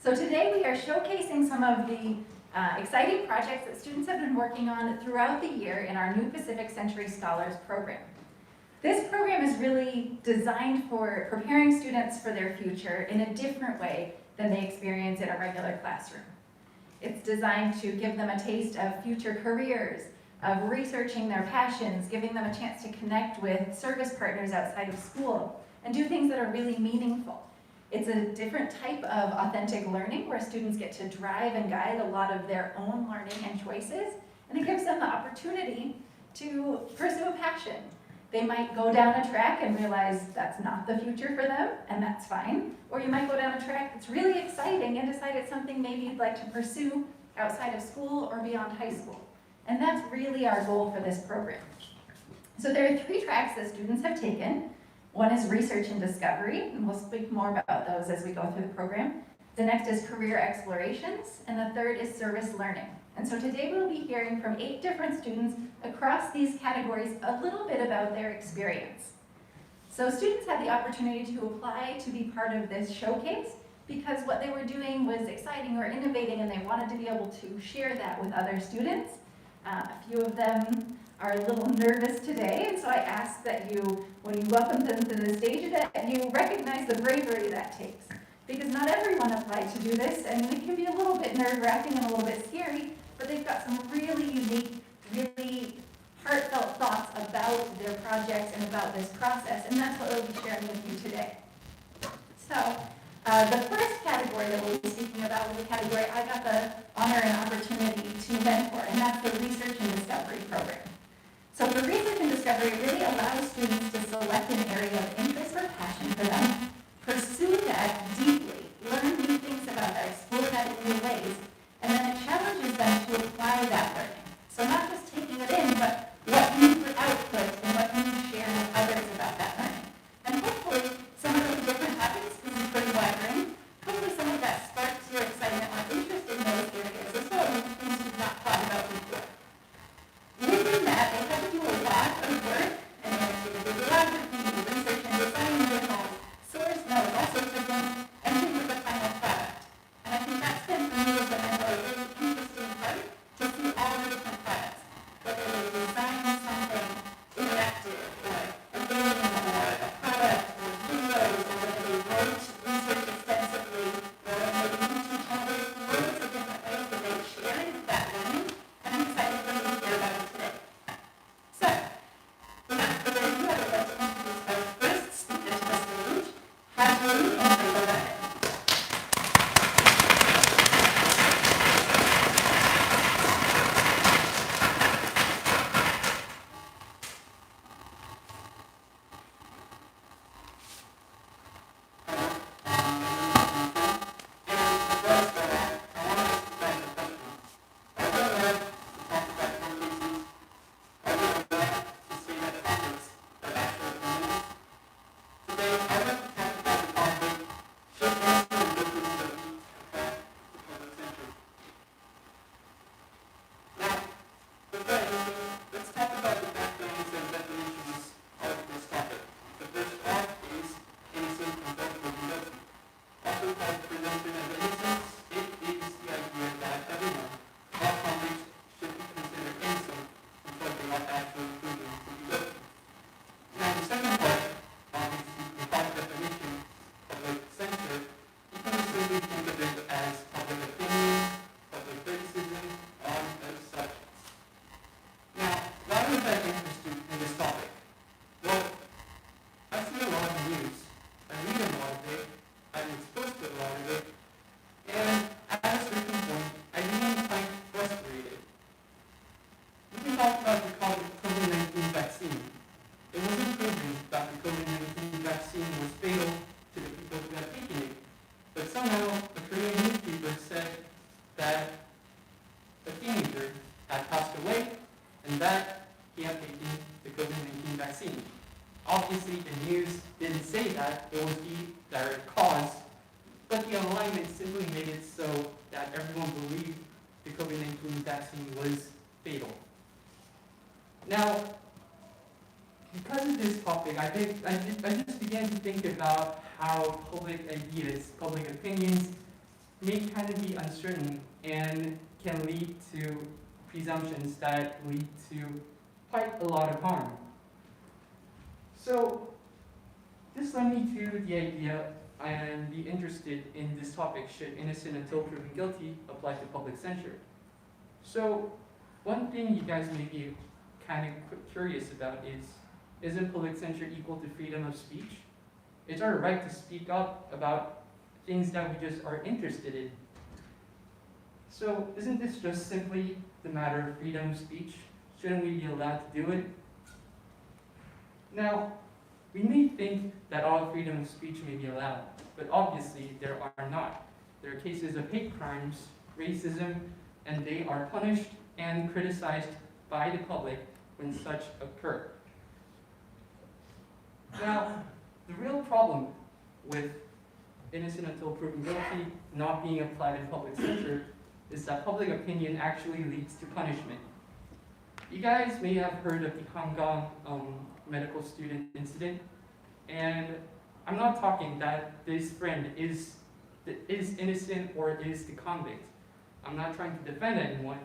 So today we are showcasing some of the exciting projects that students have been working on throughout the year in our new Pacific Century Scholars Program. This program is really designed for preparing students for their future in a different way than they experience in a regular classroom. It's designed to give them a taste of future careers, of researching their passions, giving them a chance to connect with service partners outside of school, and do things that are really meaningful. It's a different type of authentic learning where students get to drive and guide a lot of their own learning and choices, and it gives them the opportunity to pursue a passion. They might go down a track and realize that's not the future for them, and that's fine. Or you might go down a track that's really exciting and decide it's something maybe you'd like to pursue outside of school or beyond high school. And that's really our goal for this program. So there are 3 tracks that students have taken. One is research and discovery, and we'll speak more about those as we go through the program. The next is career explorations, and the third is service learning. And so today we'll be hearing from 8 different students across these categories a little bit about their experience. So students had the opportunity to apply to be part of this showcase because what they were doing was exciting or innovating, and they wanted to be able to share that with other students. A few of them are a little nervous today, and so I ask that you, when you welcome them to the stage, that you recognize the bravery that takes. Because not everyone applied to do this, and it can be a little bit nerve-wracking and a little bit scary, but they've got some really unique, really heartfelt thoughts about their projects and about this process, and that's what we'll be sharing with you today. So, the first category that we'll be speaking about is the category I got the honor and opportunity to mentor, and that's the Research and Discovery program. So for Research and Discovery, it really allows students to select an area of interest or passion for them, pursue that deeply, learn new things about that, explore that in new ways, and then it challenges them to apply that learning. So not just taking it in, but what can you put output and what can you share with others about that learning. And hopefully some of those different topics, because it's pretty wide range, hopefully some of that sparks your excitement or interest in those areas as well, and things you've not thought about before. Within that, they had to do a lot of work, and they had to do bibliography, research and design journals, source notes, all sorts of things, and think of the final product. And I think that's been, for me, as a mentor, a really interesting part to see all the different products, whether they design something interactive, or a game, or a product, or videos, or whether they wrote research extensively, or whether they YouTube channels, loads of different ways that they shared that learning, and I'm excited for you to hear about it today. So, without further ado, I would like to introduce our first speaker to the stage, Hadley and Rayla. Obviously, the news didn't say that it was the direct cause, but the alignment simply made it so that everyone believed the COVID-19 vaccine was fatal. Now, because of this topic, I just began to think about how public ideas, public opinions, may kind of be uncertain and can lead to presumptions that lead to quite a lot of harm. So this led me to the idea and be interested in this topic: should innocent until proven guilty apply to public censure? So one thing you guys may be kind of curious about is, isn't public censure equal to freedom of speech? It's our right to speak up about things that we just are interested in. So isn't this just simply the matter of freedom of speech? Shouldn't we be allowed to do it? Now, we may think that all freedom of speech may be allowed, but obviously there are not. There are cases of hate crimes, racism, and they are punished and criticized by the public when such occur. Now, the real problem with innocent until proven guilty not being applied in public censure is that public opinion actually leads to punishment. You guys may have heard of the Hanggang medical student incident, and I'm not talking that this friend is innocent or is the convict. I'm not trying to defend anyone,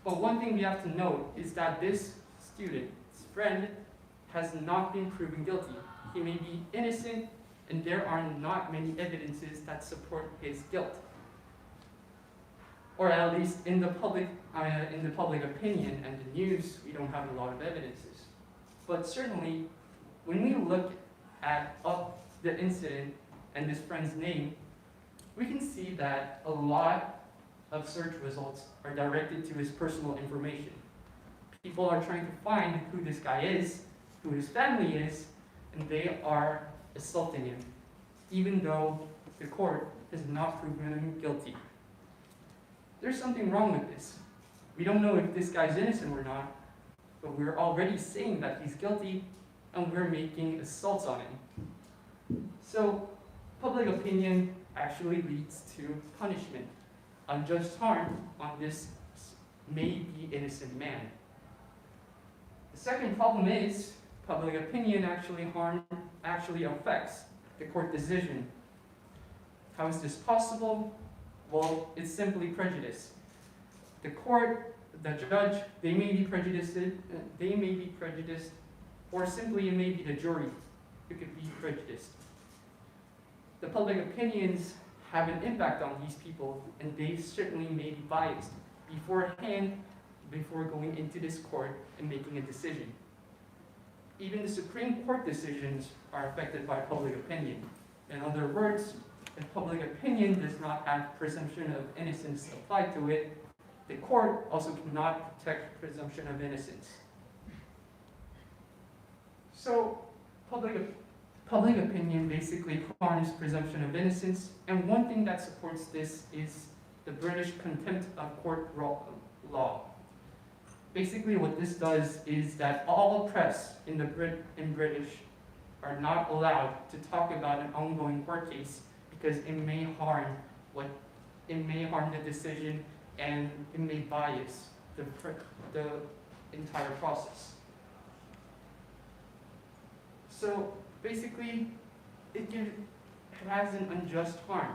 but one thing we have to note is that this student's friend has not been proven guilty. He may be innocent, and there are not many evidences that support his guilt. Or at least in the public opinion and the news, we don't have a lot of evidences. But certainly, when we look at the incident and this friend's name, we can see that a lot of search results are directed to his personal information. People are trying to find who this guy is, who his family is, and they are assaulting him, even though the court has not proven him guilty. There's something wrong with this. We don't know if this guy's innocent or not, but we're already saying that he's guilty, and we're making assaults on him. So, public opinion actually leads to punishment, unjust harm on this maybe innocent man. The second problem is public opinion actually affects the court decision. How is this possible? Well, it's simply prejudice. The court, the judge, they may be prejudiced, or simply it may be the jury who could be prejudiced. The public opinions have an impact on these people, and they certainly may be biased beforehand, before going into this court and making a decision. Even the Supreme Court decisions are affected by public opinion. In other words, if public opinion does not have presumption of innocence applied to it, the court also cannot protect presumption of innocence. So, public opinion basically harms presumption of innocence, and one thing that supports this is the British contempt of court law. Basically what this does is that all press in British are not allowed to talk about an ongoing court case because it may harm the decision, and it may bias the entire process. So basically, it has an unjust harm.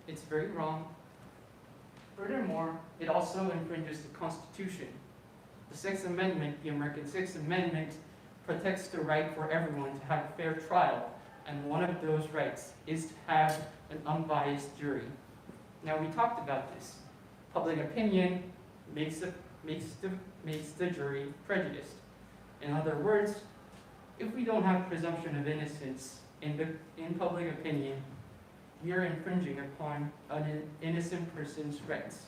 It's very wrong. Furthermore, it also infringes the Constitution. The Sixth Amendment, the American Sixth Amendment, protects the right for everyone to have a fair trial, and one of those rights is to have an unbiased jury. Now, we talked about this. Public opinion makes the jury prejudiced. In other words, if we don't have presumption of innocence in public opinion, we are infringing upon an innocent person's rights.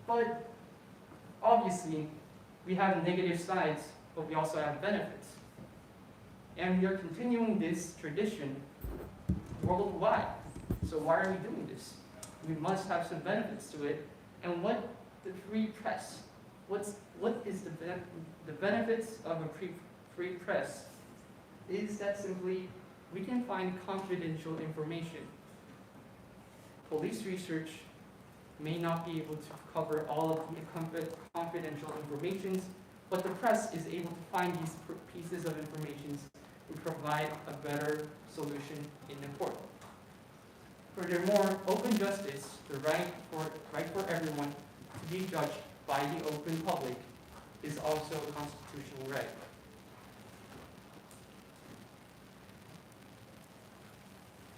But obviously, we have negative sides, but we also have benefits. And we are continuing this tradition worldwide. So why are we doing this? We must have some benefits to it. And what the free press? What is the benefits of a free press? Is that simply we can find confidential information. Police research may not be able to cover all of the confidential information, but the press is able to find these pieces of information and provide a better solution in the court. Furthermore, open justice, the right for everyone to be judged by the open public, is also a constitutional right.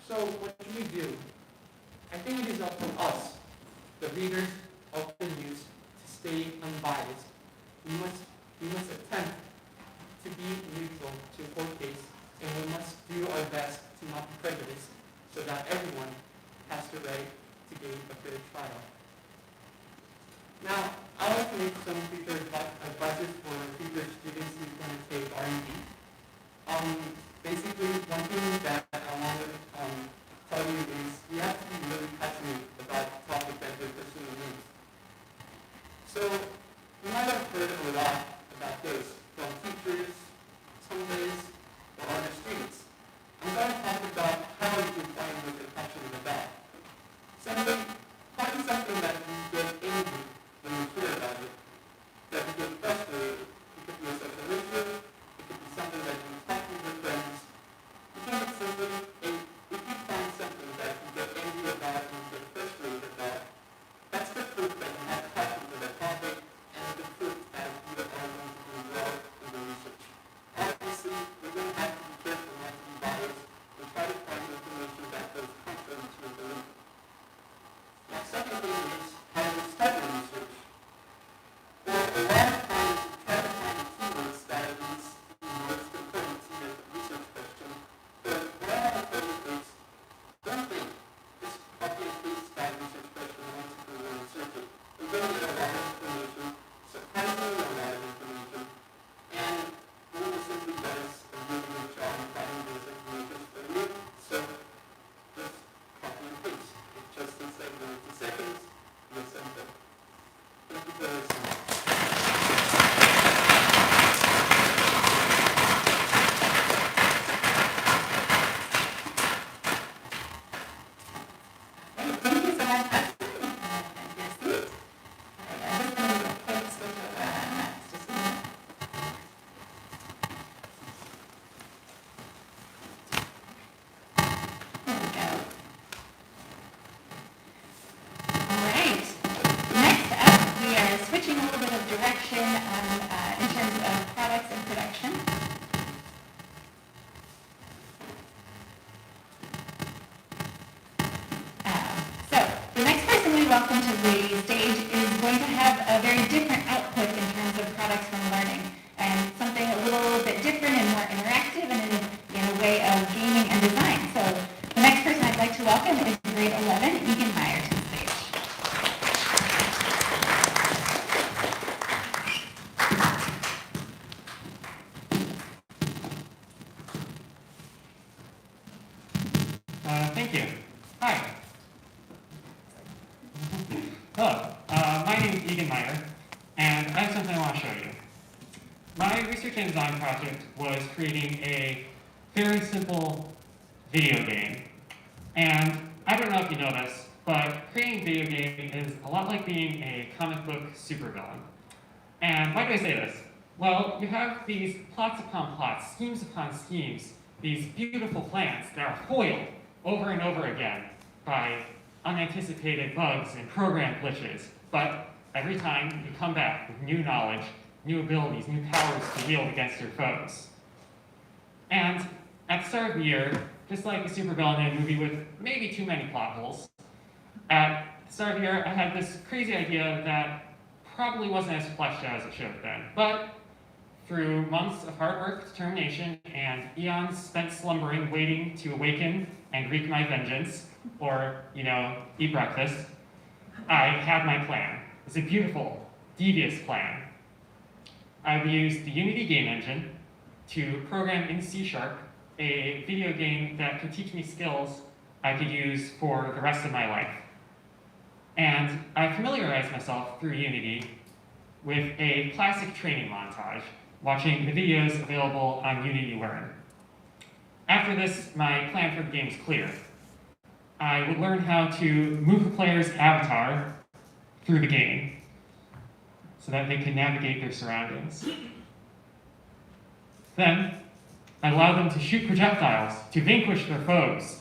So what should we do? I think it is up to us, the readers of the news, to stay unbiased. We must attempt to be neutral to a court case, and we must do our best to not be prejudiced, so that everyone has the right to gain a fair trial. Now, I like to make some future advices for future students who want to take R&D. Basically, one thing that I want to tell you is you have to be really passionate about the topic that you're pursuing. So, you might have heard a lot about this from teachers, surveys, or other students. I'm going to talk about how you can find what you're passionate about. Simply, find something that you get angry when you hear about it, that you get frustrated. It could be a social issue, it could be something that you talk with your friends. You can get simply, if you find something that you get angry about and you get frustrated about, that's the proof that you have passion for the topic, and the proof that you are going to do well in the research. Obviously, we're going to have to be careful not to be biased and try to find information that goes contrary to your belief. Now, second thing is how to start your research. Well, a lot of times you try to find the keywords that are these most important to your research question, but what I want to tell you is, don't think just copy and paste that research question once you go and search it. You're going to get a lot of information, surprisingly a lot of information, and Google simply does a really good job of finding those information for you, so just copy and paste. It just takes like 90 seconds, you'll send them. Thank you for listening. Thank you so much. That's fantastic. I'm just going to quick switch over next just a minute. There we go. All right. Next up, we are switching a little bit of direction in terms of products and production. So the next person we welcome to the stage is going to have a very different output in terms of products from learning, and something a little bit different and more interactive and in a way of gaming and design. So the next person I'd like to welcome is grade 11, Egan Meyer, to the stage. Thank you. Hi. Hello. My name is Egan Meyer, and I have something I want to show you. My research and design project was creating a very simple video game. And I don't know if you know this, but creating a video game is a lot like being a comic book supervillain. And why do I say this? Well, you have these plots upon plots, schemes upon schemes, these beautiful plans that are foiled over and over again by unanticipated bugs and program glitches. But every time you come back with new knowledge, new abilities, new powers to wield against your foes. And at the start of the year, just like a supervillain in a movie with maybe too many plot holes, at the start of the year, I had this crazy idea that probably wasn't as fleshed out as it should have been. But through months of hard work, determination, and eons spent slumbering, waiting to awaken and wreak my vengeance, or, eat breakfast, I had my plan. It's a beautiful, devious plan. I've used the Unity game engine to program in C# a video game that could teach me skills I could use for the rest of my life. And I familiarized myself through Unity with a classic training montage, watching the videos available on Unity Learn. After this, my plan for the game is clear. I would learn how to move the player's avatar through the game so that they can navigate their surroundings. Then, I allow them to shoot projectiles to vanquish their foes.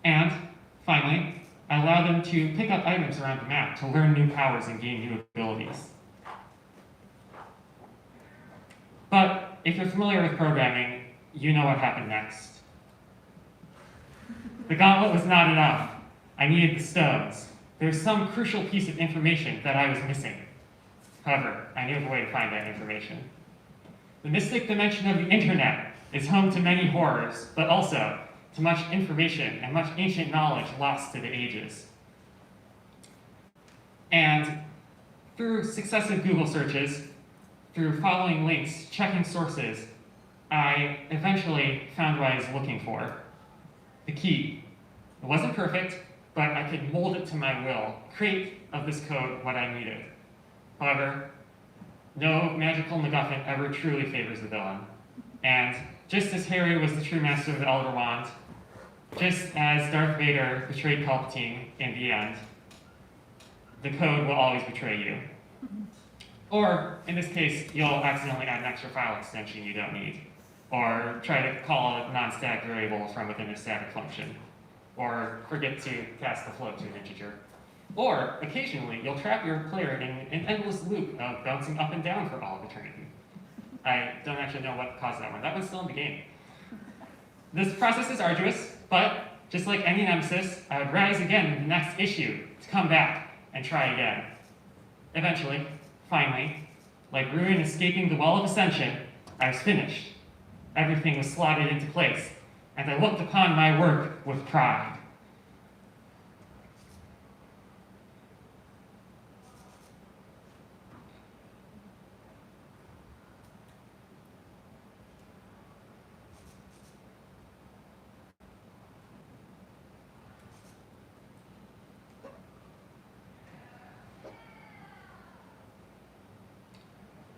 And finally, I allow them to pick up items around the map to learn new powers and gain new abilities. But if you're familiar with programming, you know what happened next. The gauntlet was not enough. I needed the stones. There's some crucial piece of information that I was missing. However, I knew of a way to find that information. The mystic dimension of the internet is home to many horrors, but also to much information and much ancient knowledge lost to the ages. And through successive Google searches, through following links, checking sources, I eventually found what I was looking for. The key. It wasn't perfect, but I could mold it to my will, create of this code what I needed. However, no magical MacGuffin ever truly favors the villain. And just as Harry was the true master of the Elder Wand, just as Darth Vader betrayed Palpatine in the end, the code will always betray you. Or, in this case, you'll accidentally add an extra file extension you don't need. Or try to call a non-static variable from within a static function. Or forget to cast the float to an integer. Or, occasionally, you'll trap your player in an endless loop of bouncing up and down for all of eternity. I don't actually know what caused that one. That one's still in the game. This process is arduous, but just like any nemesis, I would rise again in the next issue to come back and try again. Eventually, finally, like Ruin escaping the Well of Ascension, I was finished. Everything was slotted into place, and I looked upon my work with pride.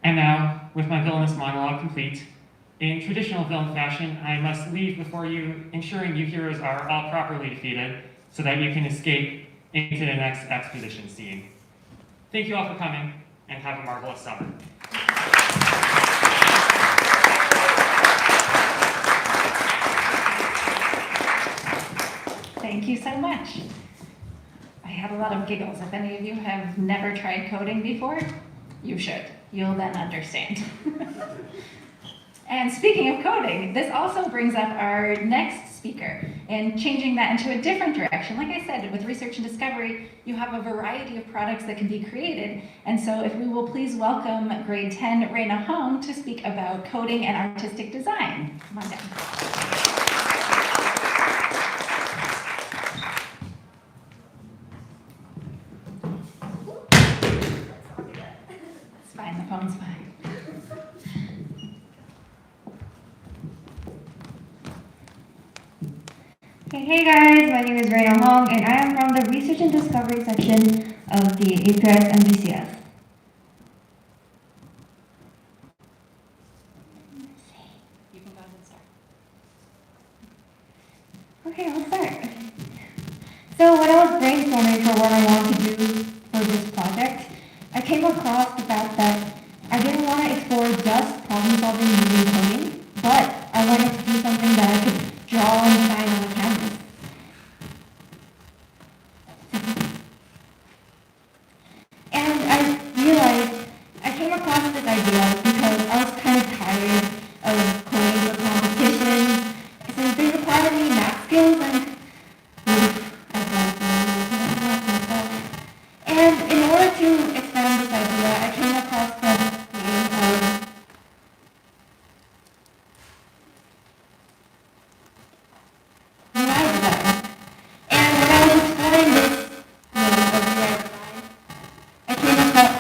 And now, with my villainous monologue complete, in traditional villain fashion, I must leave before you, ensuring you heroes are all properly defeated, so that you can escape into the next exposition scene. Thank you all for coming, and have a marvelous summer. Thank you so much. I had a lot of giggles. If any of you have never tried coding before, you should. You'll then understand. And speaking of coding, this also brings up our next speaker and changing that into a different direction. Like I said, with research and discovery, you have a variety of products that can be created. And so if we will please welcome grade 10, Raina Hong, to speak about coding and artistic design. Come on down. It's fine, the phone's fine. Hey guys, my name is Raina Hong, and I am from the Research and Discovery section of the NPCS NPCS. You can go ahead and start. Okay, I'll start. So when I was brainstorming for what I want to do for this project, I came across the fact that I didn't want to explore just problem solving using coding, but I wanted to do something that I could draw and shine on a canvas. And I realized I came across this idea because I was kind of tired of coding for competitions, since they required me math skills and and in order to expand this idea, I came across the name of UI design. And when I was exploring this name of UI design, I came across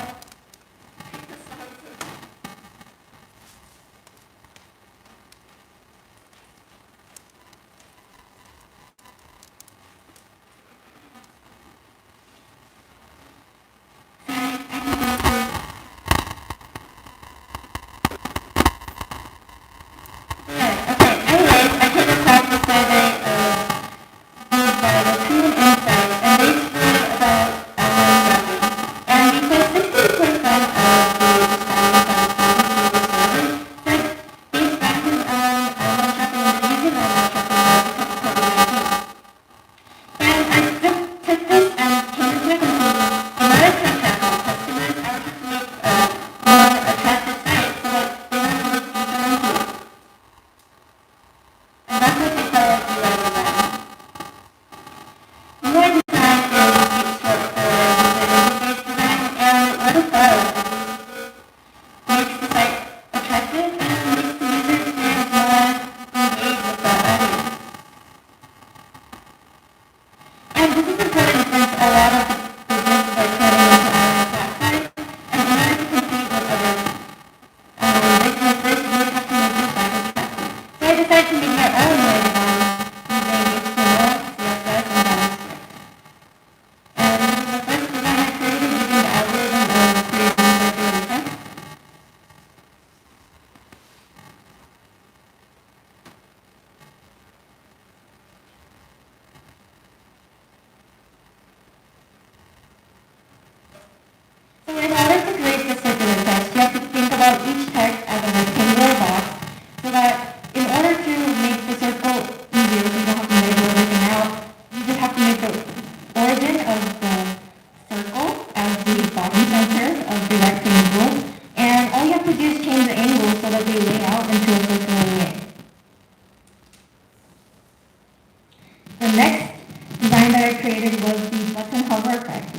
that I created was the button hover effect.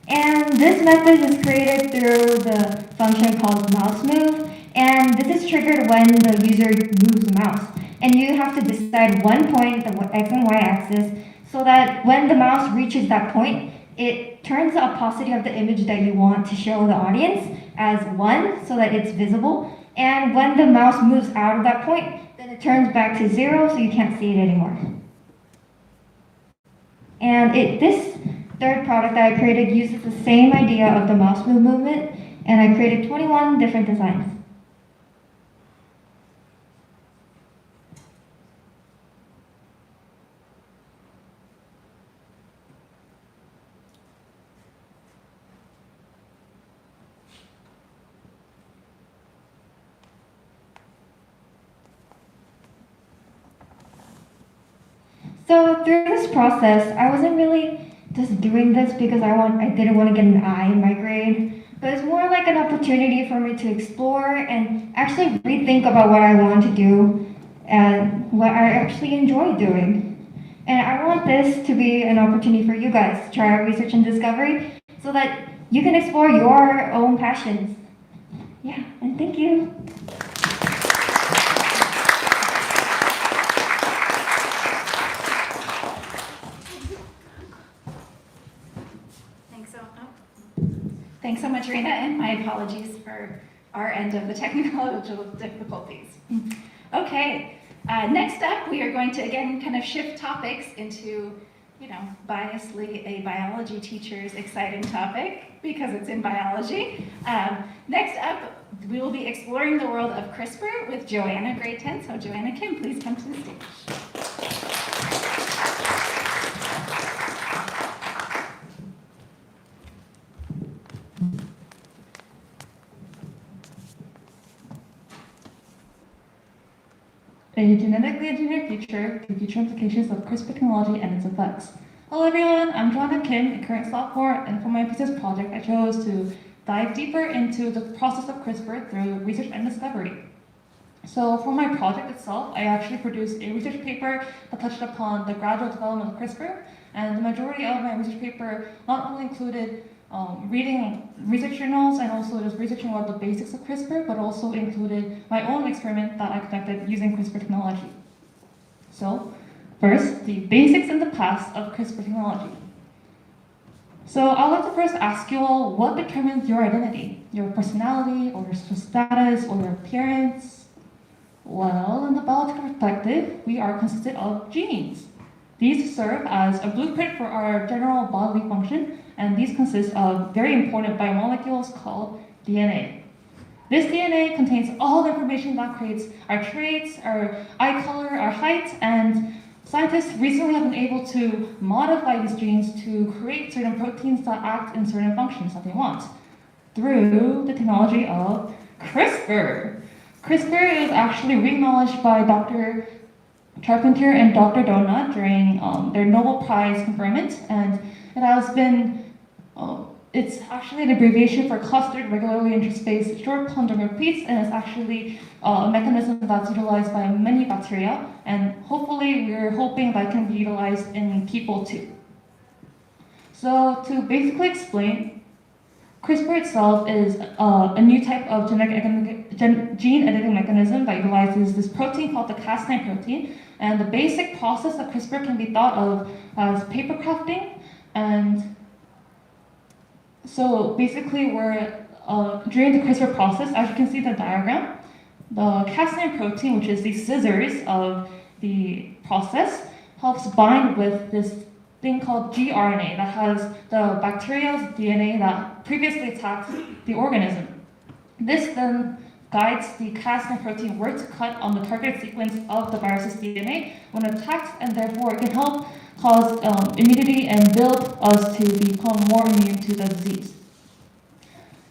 And this method was created through the function called mouse move, and this is triggered when the user moves the mouse. And you have to decide one point, the X and Y axis, so that when the mouse reaches that point, it turns the opacity of the image that you want to show the audience as 1, so that it's visible. And when the mouse moves out of that point, then it turns back to 0, so you can't see it anymore. And this third product that I created uses the same idea of the mouse move movement, and I created 21 different designs. So through this process, I wasn't really just doing this because I didn't want to get an I in my grade, but it's more like an opportunity for me to explore and actually rethink about what I want to do and what I actually enjoy doing. And I want this to be an opportunity for you guys to try out research and discovery so that you can explore your own passions. Yeah, and thank you. Thanks so much, Rena, and my apologies for our end of the technological difficulties. Okay, next up, we are going to again kind of shift topics into, biasly a biology teacher's exciting topic because it's in biology. Next up, we will be exploring the world of CRISPR with Joanna, grade 10. So Joanna Kim, please come to the stage. A genetically engineered future, the future implications of CRISPR technology and its effects. Hello everyone, I'm Joanna Kim, a current sophomore, and for my thesis project I chose to dive deeper into the process of CRISPR through research and discovery. So for my project itself, I actually produced a research paper that touched upon the gradual development of CRISPR, and the majority of my research paper not only included reading research journals and also just researching about the basics of CRISPR, but also included my own experiment that I conducted using CRISPR technology. So, first, the basics and the past of CRISPR technology. So I'd like to first ask you all, what determines your identity? Your personality, or your social status, or your appearance? Well, in the biological perspective, we are consisted of genes. These serve as a blueprint for our general bodily function, and these consist of very important biomolecules called DNA. This DNA contains all the information that creates our traits, our eye color, our height, and scientists recently have been able to modify these genes to create certain proteins that act in certain functions that they want through the technology of CRISPR. CRISPR is actually re-acknowledged by Dr. Charpentier and Dr. Donut during their Nobel Prize conferment, and it has been, it's actually an abbreviation for clustered regularly interspaced short conjugate repeats, and it's actually a mechanism that's utilized by many bacteria, and hopefully we're hoping that can be utilized in people too. So to basically explain, CRISPR itself is a new type of gene editing mechanism that utilizes this protein called the Cas9 protein. And the basic process of CRISPR can be thought of as paper crafting. And so basically during the CRISPR process, as you can see in the diagram, the Cas9 protein, which is the scissors of the process, helps bind with this thing called gRNA that has the bacteria's DNA that previously attacked the organism. This then guides the Cas9 protein where to cut on the target sequence of the virus's DNA when attacked, and therefore it can help cause immunity and build us to become more immune to the disease.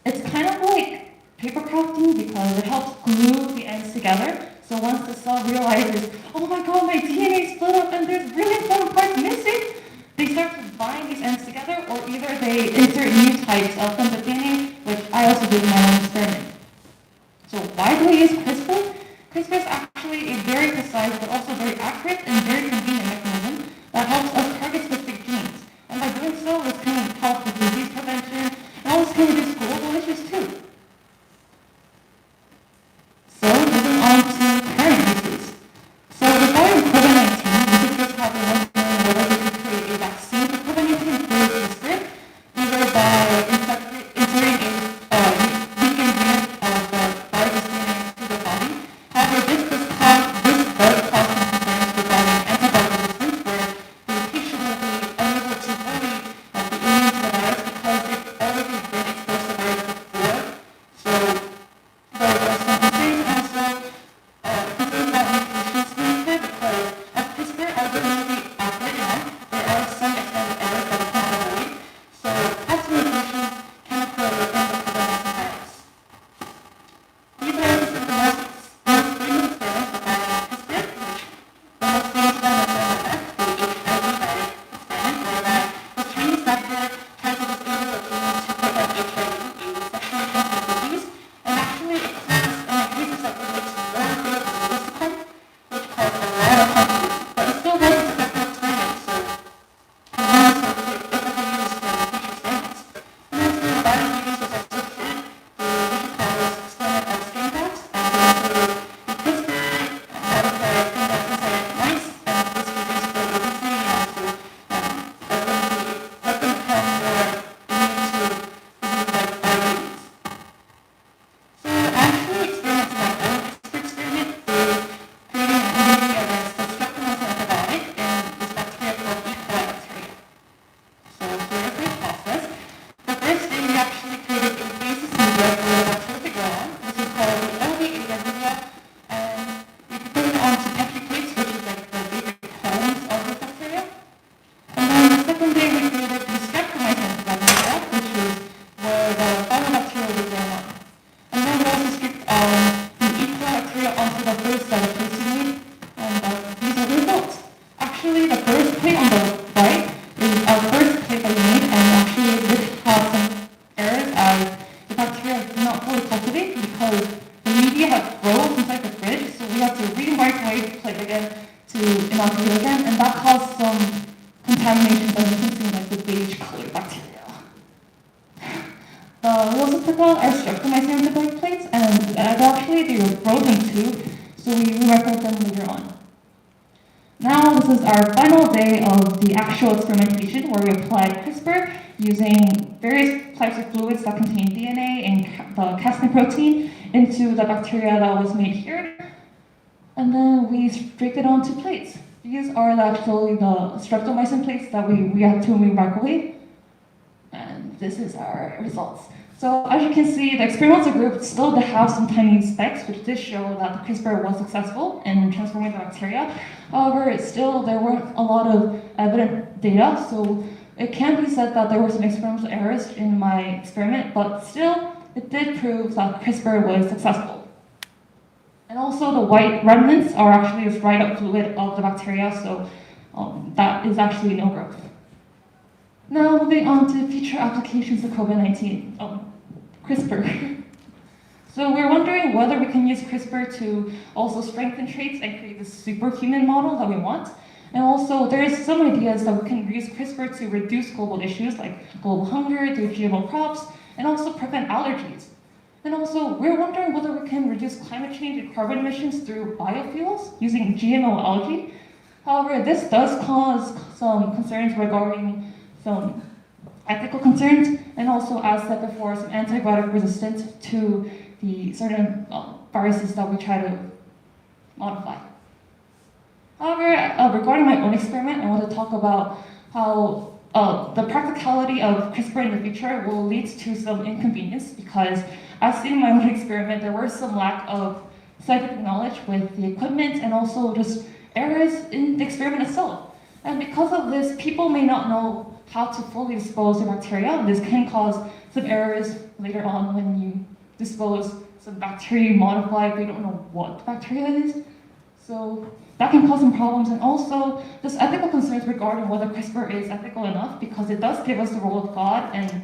It's kind of like paper crafting because it helps glue the ends together. So once the cell realizes, oh my god, my DNA split up and there's really important parts missing, they start to bind these ends together, or either they insert new types of the DNA, which I also did in my own experiment. why do we use CRISPR? CRISPR is actually a very precise but also very accurate and very convenient mechanism that helps us target specific genes. And by doing so, this can help with disease prevention and also can reduce global issues too. So moving on to current uses. So regarding COVID-19, researchers have been wondering whether we could create a vaccine for COVID-19 through CRISPR, either by inserting a weak ingredient of the virus DNA into the body. However, this does cause some concerns regarding antibody resistance, where the patient will be unable to fully be immune to the virus because they've already been exposed to the virus before. So there are some concerns and also concerns about mutations related because as CRISPR are really accurate enough, there are some external errors that we can't avoid. So past mutations can occur within the COVID-19 virus. These are just the most famous experiments regarding CRISPR, which the most famous one is the HIV virus experiment, whereby this Chinese doctor tried to disable a gene to prevent HIV, a sexually transmitted disease, and actually it caused an increase of circulates more big leukocyte, which caused a lot of controversy. But it still was a successful experiment, so who knows if it will be used for future experiments. And then for biomuties was also created what you call this experiment of skin grafts, and they included the CRISPR modified skin grafts inside mice, and this was used for obesity and also let them become more immune to diseases like diabetes. So actually experiments in my own CRISPR experiment is creating an immunity against the streptomycin antibiotic in this bacteria called E. coli bacteria. So here is the process. The first thing we actually created a basis media for the bacteria to grow on. This is called the LV-A media, and we put it onto Petri plates, which is like the basic homes of the bacteria. And then the second day we created the streptomycin antibiotic, which is where the final bacteria will be grown on. And then we also stripped the E. coli bacteria onto the first set of plates we made, and these are the results. Actually, the first plate on the right is our first plate that we made, and actually this had some errors as the bacteria did not fully cultivate because the media had froze inside the fridge, so we had to re-microwave the plate again to inoculate again, and that caused some contamination, as you can see, like the beige colored bacteria. We also took out our streptomycin antibiotic plates, and actually they were frozen too, so we re-microwaved them later on. Now this is our final day of the actual experimentation where we applied CRISPR using various types of fluids that contain DNA and the Cas9 protein into the bacteria that was made here. And then we streaked it onto plates. These are actually the streptomycin plates that we had to re-microwave. And this is our results. So as you can see, the experimental group still did have some tiny specks, which did show that the CRISPR was successful in transforming the bacteria. However, still there weren't a lot of evident data, so it can be said that there were some experimental errors in my experiment, but still it did prove that CRISPR was successful. And also the white remnants are actually a dried up fluid of the bacteria, so that is actually no growth. Now moving on to future applications of COVID-19, CRISPR. So we're wondering whether we can use CRISPR to also strengthen traits and create the superhuman model that we want. And also there is some ideas that we can use CRISPR to reduce global issues like global hunger through GMO crops and also prevent allergies. And also we're wondering whether we can reduce climate change and carbon emissions through biofuels using GMO algae. However, this does cause some concerns regarding some ethical concerns, and also, as said before, some antibiotic resistance to the certain viruses that we try to modify. However, regarding my own experiment, I want to talk about how the practicality of CRISPR in the future will lead to some inconvenience because, as seen in my own experiment, there were some lack of scientific knowledge with the equipment and also just errors in the experiment itself. And because of this, people may not know how to fully dispose the bacteria, and this can cause some errors later on when you dispose some bacteria modified, we don't know what bacteria it is. So that can cause some problems, and also there's ethical concerns regarding whether CRISPR is ethical enough because it does give us the role of God, and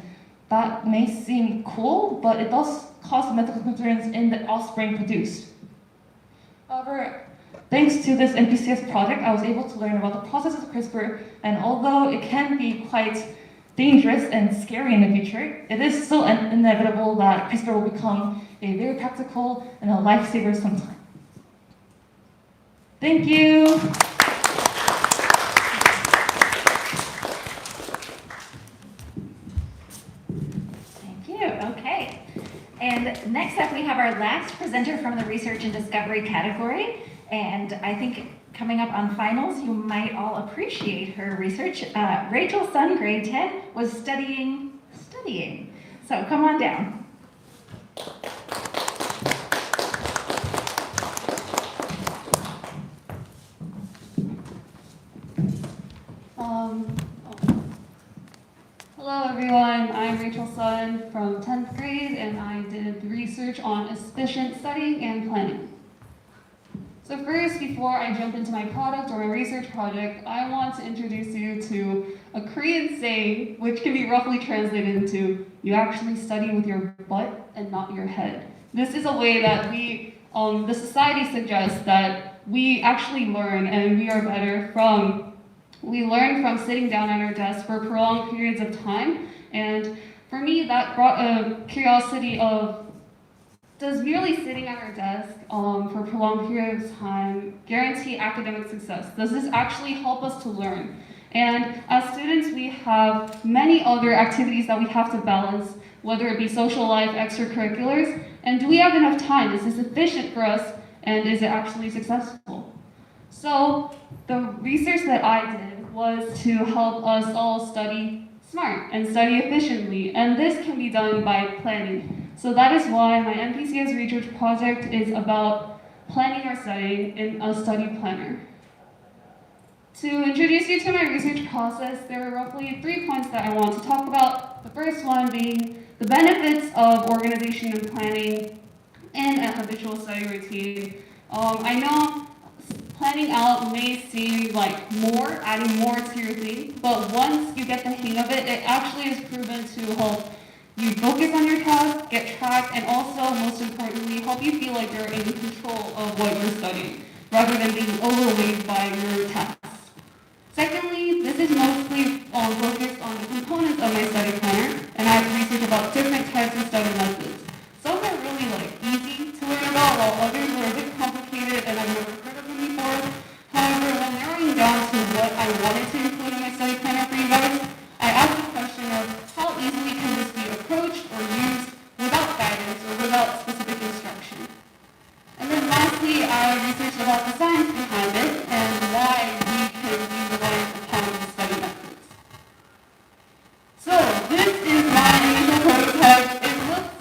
that may seem cool, but it does cause some ethical concerns in the offspring produced. However, thanks to this NPCS project, I was able to learn about the process of CRISPR, and although it can be quite dangerous and scary in the future, it is still inevitable that CRISPR will become a very practical and a lifesaver sometime. Thank you. Thank you. Okay. And next up, we have our last presenter from the Research and Discovery category. And I think coming up on finals, you might all appreciate her research. Rachel Sun, grade 10, was studying. So come on down. Hello everyone, I'm Rachel Sun from 10th grade and I did research on efficient studying and planning. So first, before I jump into my product or my research project, I want to introduce you to a Korean saying which can be roughly translated into, you actually study with your butt and not your head. This is a way that the society suggests that we actually learn and we are better we learn from sitting down at our desk for prolonged periods of time. And for me, that brought a curiosity of, does merely sitting at our desk for prolonged periods of time guarantee academic success? Does this actually help us to learn? And as students, we have many other activities that we have to balance, whether it be social life, extracurriculars, and do we have enough time? Is this efficient for us, and is it actually successful? So the research that I did was to help us all study smart and study efficiently, and this can be done by planning. So that is why my NPCS research project is about planning our study in a study planner. To introduce you to my research process, there are roughly 3 points that I want to talk about. The first one being the benefits of organization and planning in a habitual study routine. I know planning out may seem like adding more to your thing, but once you get the hang of it, it actually is proven to help you focus on your task, get tracked, and also, most importantly, help you feel like you're in control of what you're studying, rather than being overweighted by your tasks. Secondly, this is mostly focused on the components of my study planner, and I have researched about different types of study methods. Some are really easy to learn about, while others are a bit complicated and I've never heard of them before. However, when narrowing down to what I wanted to include in my study planner for you guys, I asked the question of how easily can this be approached or used without guidance or without specific instruction. And then lastly, I researched about the science behind it and why we can utilize accountable study methods. So this is my initial prototype. It looks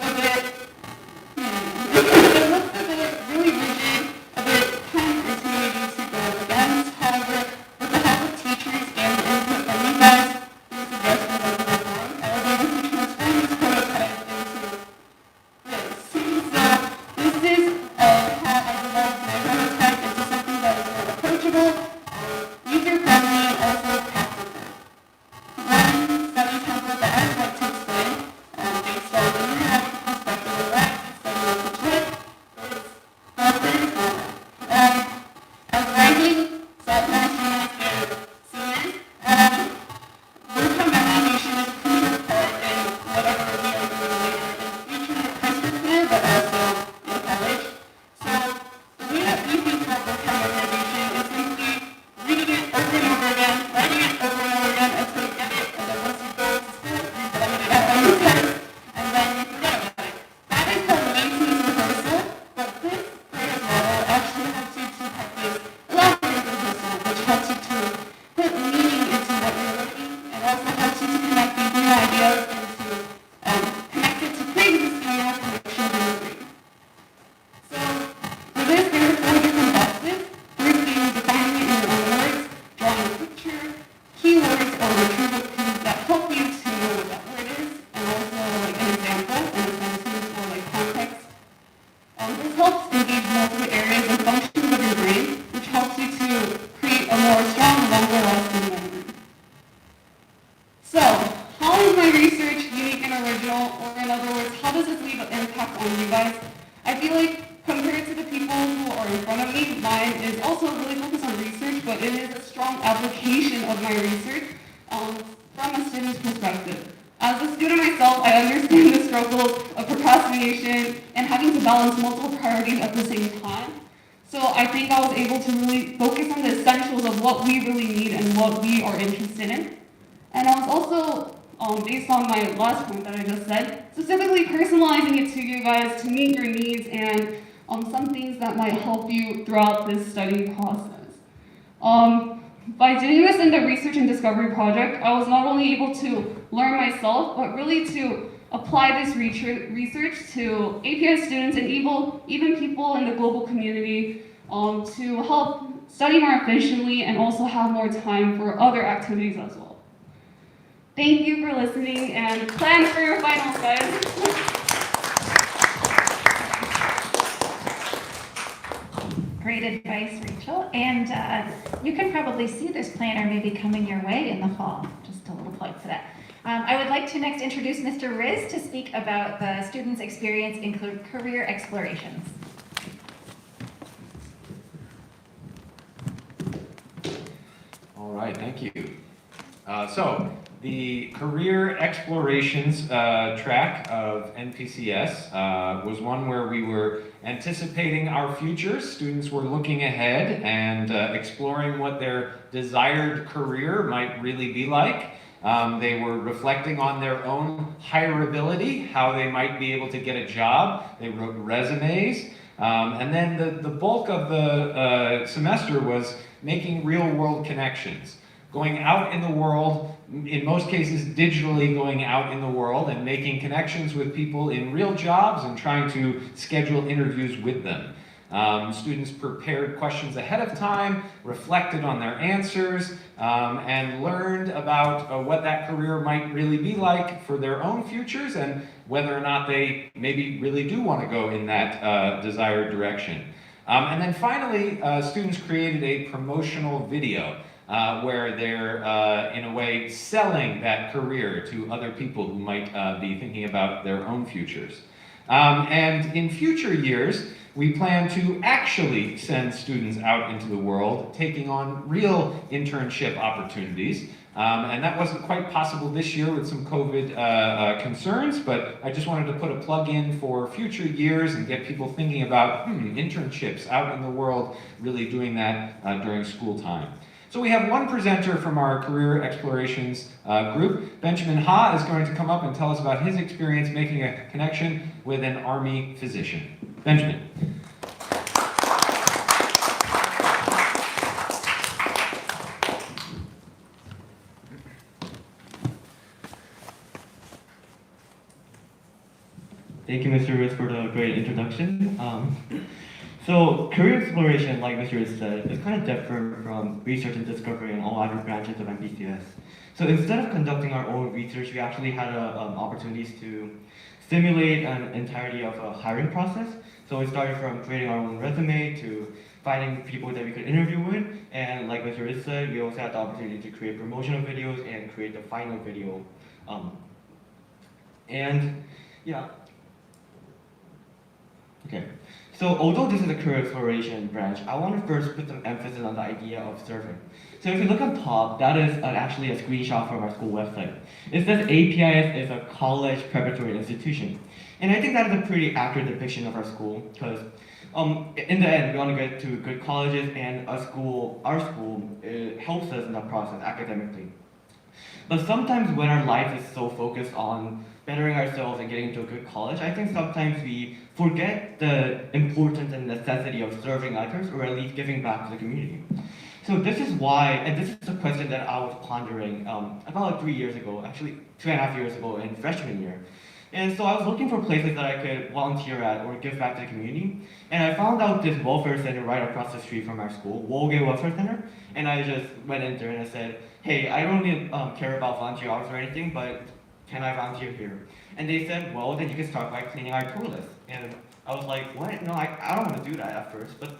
the impact on you guys. I feel like compared to the people who are in front of me, mine is also really focused on research, but it is a strong application of my research from a student's perspective. As a student myself, I understand the struggles of procrastination and having to balance multiple priorities at the same time. So I think I was able to really focus on the essentials of what we really need and what we are interested in. And I was also, based on my last point that I just said, specifically personalizing it to you guys to meet your needs and some things that might help you throughout this study process. By doing this in the research and discovery project, I was not only able to learn myself, but really to apply this research to APS students and even people in the global community to help study more efficiently and also have more time for other activities as well. Thank you for listening and plan for your finals, guys. Great advice, Rachel. And you can probably see this planner maybe coming your way in the fall. Just a little plug for that. I would like to next introduce Mr. Riz to speak about the students' experience in career explorations. All right, thank you. So the career explorations track of NPCS was one where we were anticipating our future. Students were looking ahead and exploring what their desired career might really be like. They were reflecting on their own hireability, how they might be able to get a job. They wrote resumes. And then the bulk of the semester was making real-world connections. Going out in the world, in most cases digitally going out in the world and making connections with people in real jobs and trying to schedule interviews with them. Students prepared questions ahead of time, reflected on their answers, and learned about what that career might really be like for their own futures and whether or not they maybe really do want to go in that desired direction. And then finally, students created a promotional video where they're, in a way, selling that career to other people who might be thinking about their own futures. And in future years, we plan to actually send students out into the world, taking on real internship opportunities. And that wasn't quite possible this year with some COVID concerns, but I just wanted to put a plug in for future years and get people thinking about internships out in the world, really doing that during school time. So we have one presenter from our career explorations group. Benjamin Ha is going to come up and tell us about his experience making a connection with an Army physician. Benjamin. Thank you, Mr. Riz, for the great introduction. So career exploration, like Mr. Riz said, is kind of different from research and discovery and all other branches of NPCS. So instead of conducting our own research, we actually had opportunities to simulate an entirety of a hiring process. So we started from creating our own resume to finding people that we could interview with, and like Mr. Riz said, we also had the opportunity to create promotional videos and create the final video. Okay. So although this is a career exploration branch, I want to first put some emphasis on the idea of serving. So if you look on top, that is actually a screenshot from our school website. It says APIS is a college preparatory institution. And I think that is a pretty accurate depiction of our school, because in the end, we want to get to good colleges, and our school helps us in that process academically. But sometimes when our life is so focused on bettering ourselves and getting into a good college, I think sometimes we forget the importance and necessity of serving others, or at least giving back to the community. So this is why, and this is a question that I was pondering about 3 years ago, actually 2.5 years ago in freshman year. And so I was looking for places that I could volunteer at or give back to the community. And I found out this welfare center right across the street from our school, Wolgate Welfare Center. And I just went in there and I said, hey, I don't really care about volunteer hours or anything, but can I volunteer here? And they said, well, then you can start by cleaning our toilets. And I was like, what? No, I don't want to do that at first. But,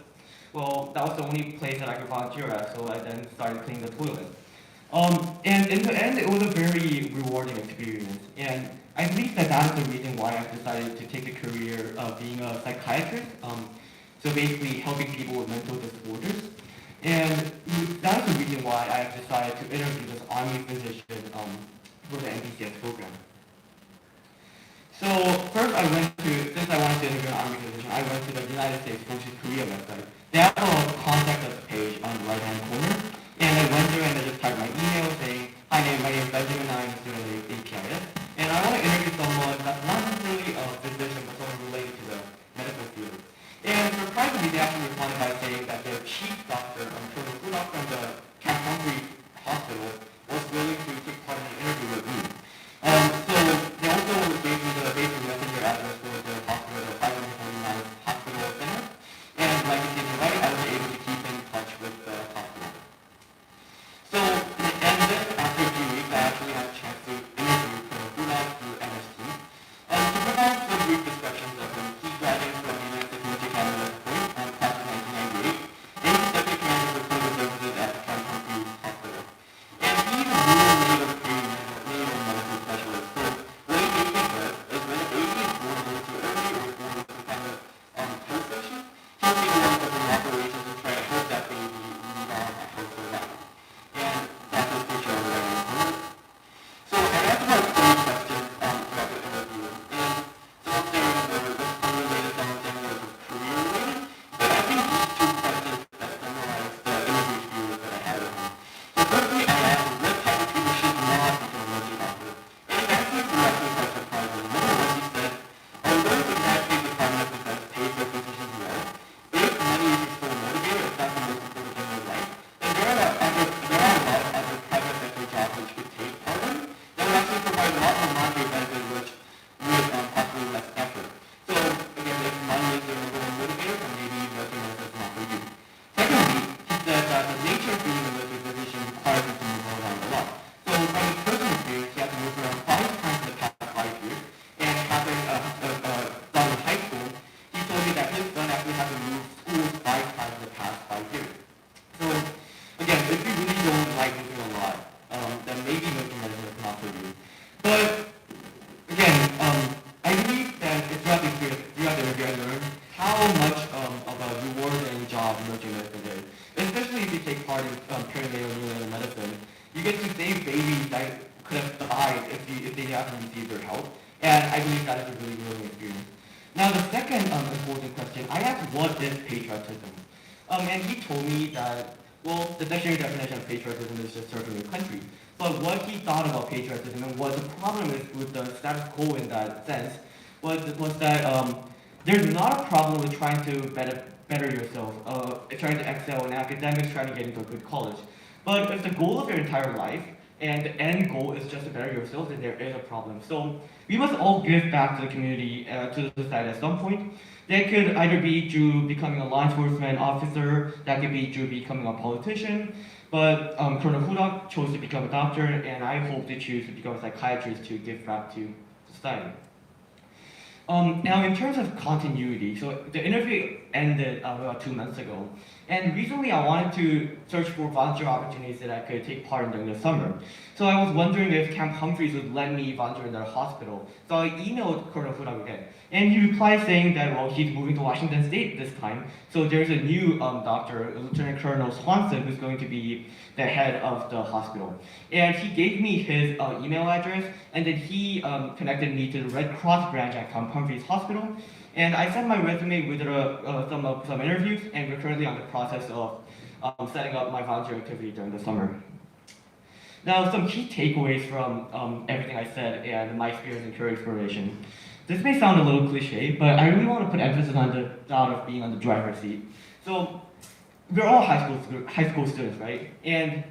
well, that was the only place that I could volunteer at, so I then started cleaning the toilet. And in the end, it was a very rewarding experience. And I believe that that is the reason why I've decided to take the career of being a psychiatrist. So basically helping people with mental disorders. And that is the reason why I have decided to interview this Army physician for the NPCS program. So first since I wanted to interview an Army physician, I went to the United States versus Korea website. They have a contact us page on the right-hand corner. And I went there and I just typed my email saying, hi, my name is Benjamin, I'm a student at NPCS. And I want to interview someone that's not necessarily a physician, but someone related to the medical field. And surprisingly, they actually responded by saying that their chief doctor, Colonel Hudak from the Camp Hungary Hospital, was willing to take part in an interview with me. So they also gave me the basic messenger address for the hospital, the 549 Hospital Center. And like you see in the right, I was able to keep in touch with the hospital. So, and then after a few weeks, I actually had a chance to interview Colonel Hudak through MS Teams. To provide some brief descriptions of him, he graduated from the United States Military Academy West Point class of 1998, and he's deputy commander for clinical services at Camp Hungary Hospital. And he's a rural native medical specialist. So what he basically does is when a baby is born a little too early or is born with some kind of health issue, he'll take one of the operations to try to help that baby lead on a healthier life. And that's his picture over there in the corner. So I asked about 3 questions throughout the interview, and some of them were unrelated, some of them were just career related, but I think these 2 questions that summarize the interview experience that I had with him. So firstly, I asked what type of people should not become a military doctor, and his answers were actually quite surprising. Number 1, he said, although the United States Department of Defense pays their physicians well, if money is your sole motivator, it's not the most important thing in your life, then there are a lot of other private sector jobs which could take part in that would actually provide a lot more monetary benefit, which with possibly less effort. So again, if money is your number 1 motivator, then maybe military medicine is not for you. Secondly, he said that the nature of being a military physician requires you to move around a lot. So from his personal experience, he had to move around 5 times in the past 5 years, and having done in high school, he told me that his son actually had to move schools 5 times in the past 5 years. So again, if you really don't like moving a lot, then maybe military medicine is not for you. But again, I believe that throughout the interview, I learned how much of a rewarding job military medicine is. Especially if you take part in perinatal neonatal medicine, you get to save babies that could have died if they haven't received their help. And I believe that is a really rewarding experience. Now the second important question, I asked what is patriotism? And he told me that, well, the dictionary definition of patriotism is just serving your country. But what he thought about patriotism and what the problem is with the status quo in that sense was that there's not a problem with trying to better yourself, trying to excel in academics, trying to get into a good college. But if the goal of your entire life and the end goal is just to better yourself, then there is a problem. So we must all give back to the community, to the society at some point. That could either be through becoming a law enforcement officer, that could be through becoming a politician, but Colonel Hudak chose to become a doctor, and I hope to choose to become a psychiatrist to give back to society. Now, in terms of continuity, so the interview ended about 2 months ago, and recently I wanted to search for volunteer opportunities that I could take part in during the summer. So I was wondering if Camp Humphreys would let me volunteer in their hospital. So I emailed Colonel Hudak again, and he replied saying that, well, he's moving to Washington State this time, so there's a new doctor, Lieutenant Colonel Swanson, who's going to be the head of the hospital. And he gave me his email address, and then he connected me to the Red Cross branch at Camp Humphreys Hospital. And I sent my resume with some interviews, and we're currently on the process of setting up my volunteer activity during the summer. Now, some key takeaways from everything I said and my experience in career exploration. This may sound a little cliche, but I really want to put emphasis on the thought of being on the driver's seat. So, we're all high school students, right? And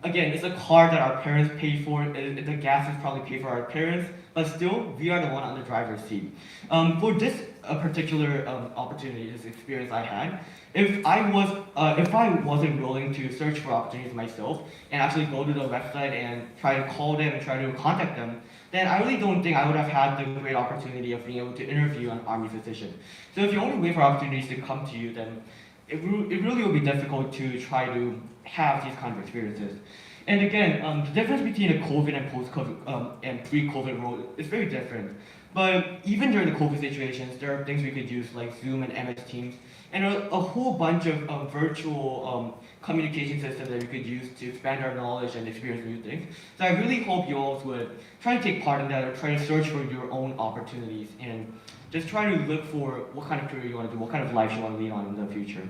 again, it's a car that our parents pay for, the gas is probably paid for our parents, but still, we are the one on the driver's seat. For this particular opportunity, this experience I had, if I wasn't willing to search for opportunities myself and actually go to the website and try to call them and try to contact them, then I really don't think I would have had the great opportunity of being able to interview an Army physician. So if you only wait for opportunities to come to you, then it really will be difficult to try to have these kinds of experiences. And again, the difference between a COVID and post-COVID and pre-COVID world is very different. But even during the COVID situations, there are things we could use like Zoom and MS Teams, and a whole bunch of virtual communication systems that we could use to expand our knowledge and experience new things. So I really hope you all would try and take part in that, or try to search for your own opportunities, and just try to look for what kind of career you want to do, what kind of life you want to lead on in the future.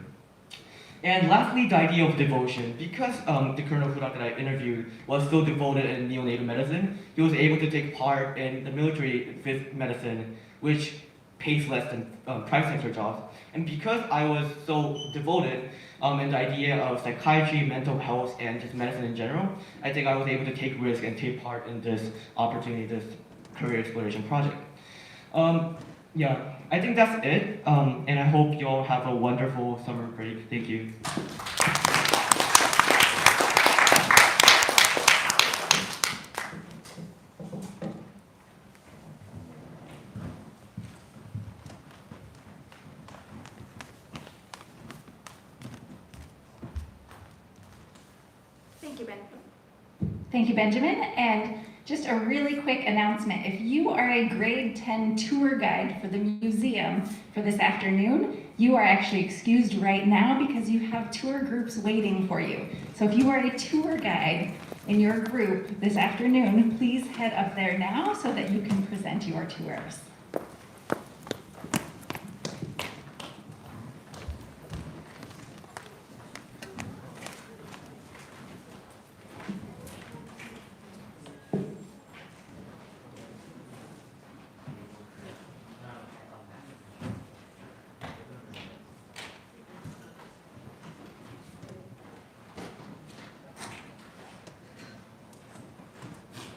And lastly, the idea of devotion. Because the Colonel Hudak that I interviewed was so devoted in neonatal medicine, he was able to take part in the military medicine, which pays less than private sector jobs. And because I was so devoted in the idea of psychiatry, mental health, and just medicine in general, I think I was able to take risk and take part in this opportunity, this career exploration project. Yeah, I think that's it, and I hope you all have a wonderful summer break. Thank you. Thank you, Ben. Thank you, Benjamin. And just a really quick announcement. If you are a grade 10 tour guide for the museum for this afternoon, you are actually excused right now because you have tour groups waiting for you. So if you are a tour guide in your group this afternoon, please head up there now so that you can present your tours.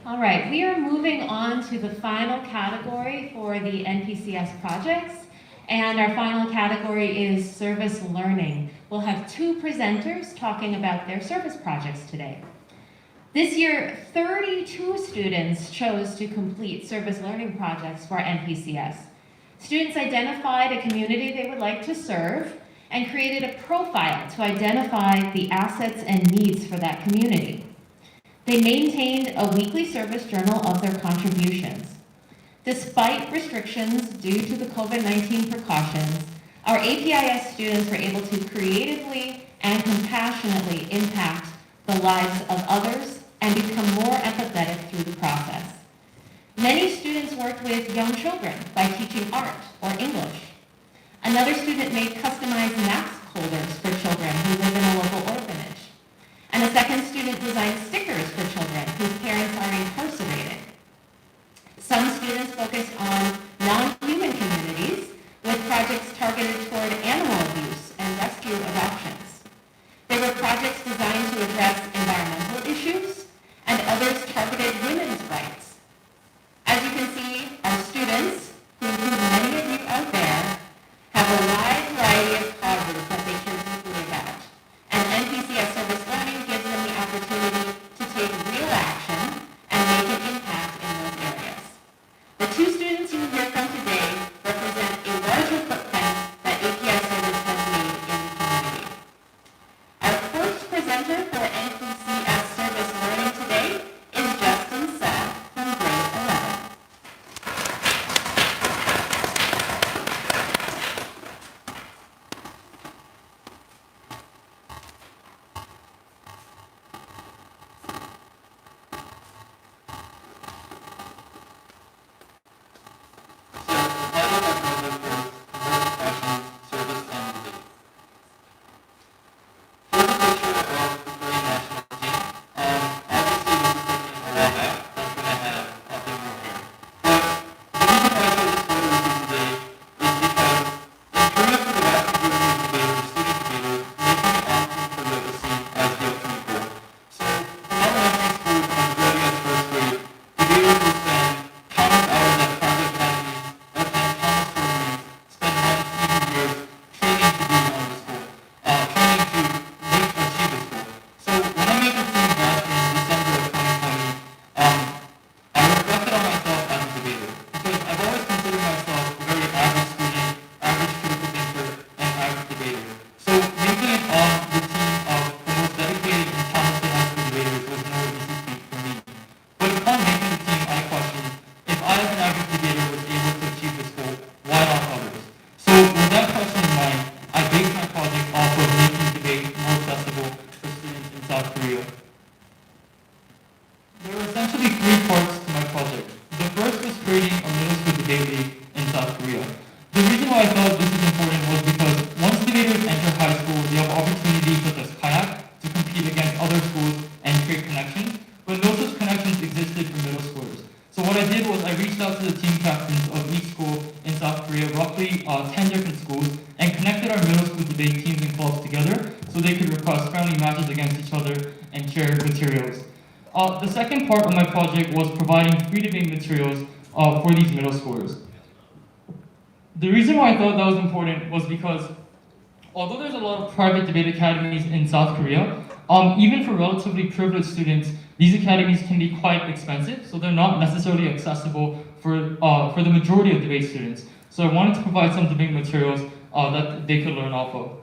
All right, we are moving on to the final category for the NPCS projects, and our final category is service learning. We'll have two presenters talking about their service projects today. This year, 32 students chose to complete service learning projects for NPCS. Students identified a community they would like to serve and created a profile to identify the assets and needs for that community. They maintained a weekly service journal of their contributions. Despite restrictions due to the COVID-19 precautions, our APIS students were able to creatively and compassionately impact the lives of others and become more empathetic through the process. Many students worked with young children by teaching art or English. Another student made customized mask holders for children who live in a local orphanage. And a second student designed stickers for children whose parents are incarcerated. Some students focused on non-human communities with projects targeted toward animal abuse and rescue adoptions. There were projects designed to address environmental issues, and others targeted women's rights. As you can see, our students, who include many of you out there, have a wide variety of causes that they care deeply about. And NPCS Service Learning gives them the opportunity to take real action and make an impact in those areas. The two students you will hear from today represent a larger footprint that APIS why I thought this is important was because once debaters enter high school, they have opportunities such as kayak to compete against other schools and create connections, but no such connections existed for middle schoolers. So what I did was I reached out to the team captains of each school in South Korea, roughly 10 different schools, and connected our middle school debate teams and clubs together so they could request friendly matches against each other and share materials. The second part of my project was providing free debate materials for these middle schoolers. The reason why I thought that was important was because although there's a lot of private debate academies in South Korea, even for relatively privileged students, these academies can be quite expensive, so they're not necessarily accessible for the majority of debate students. So I wanted to provide some debate materials that they could learn off of.